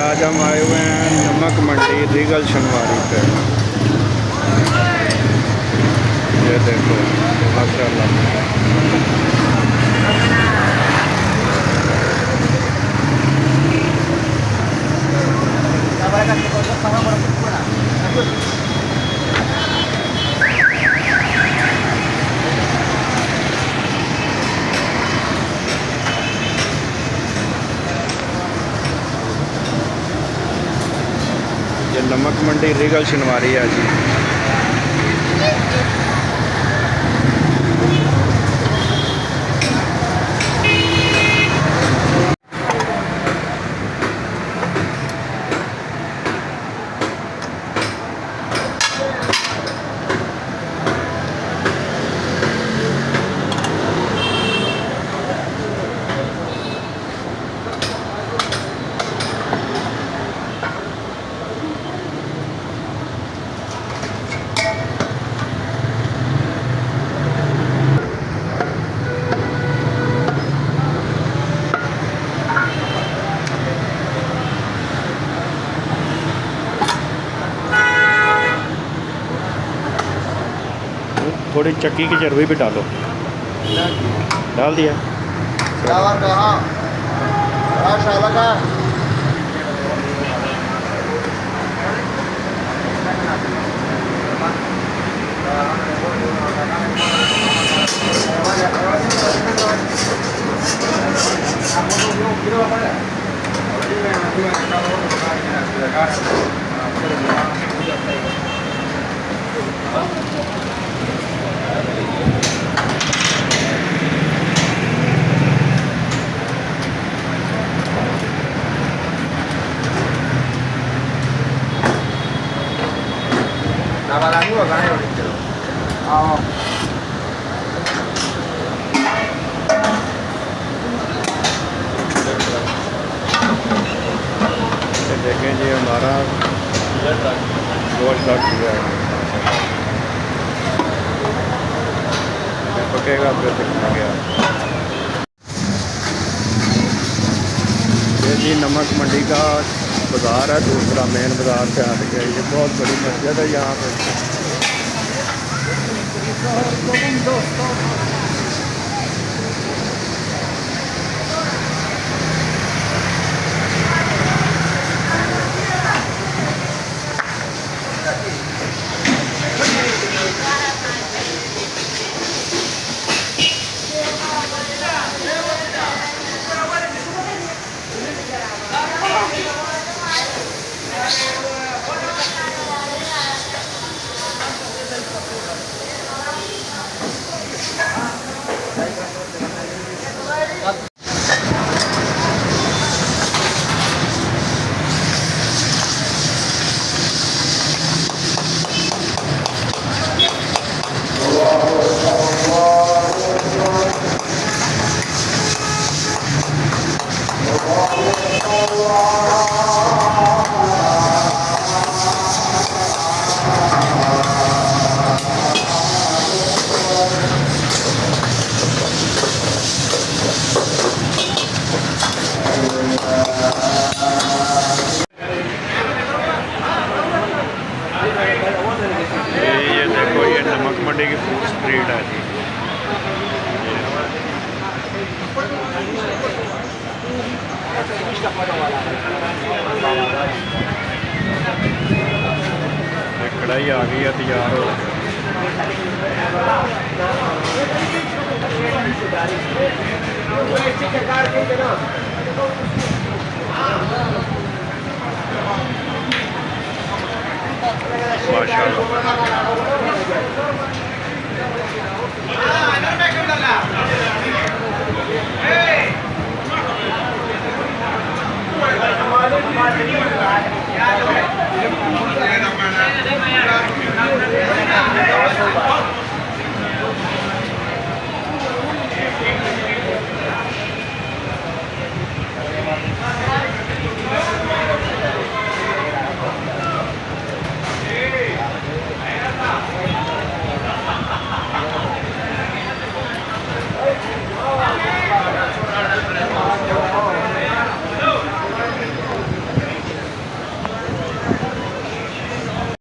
आज हम आए हुए हैं नमक मंडी रीगल शनवारी पे। ये देखो माशाल्लाह। ये नमक मंडी रीगल शनवारी है जी। थोड़ी चक्की की चरबी भी डालो। डाल दिया। देखें जी हमारा गोश्त लग चुका है। पकेगा फिर दिखाएंगे आप। ये जी नमक मंडी का बाज़ार है, दूसरा मेन बाज़ार से हट के। ये बहुत बड़ी मस्जिद है यहाँ पे। ये देखो ये नमक मंडी की फ्रूट स्ट्रीट है जी। कढ़ाई आ गई है तैयार हो।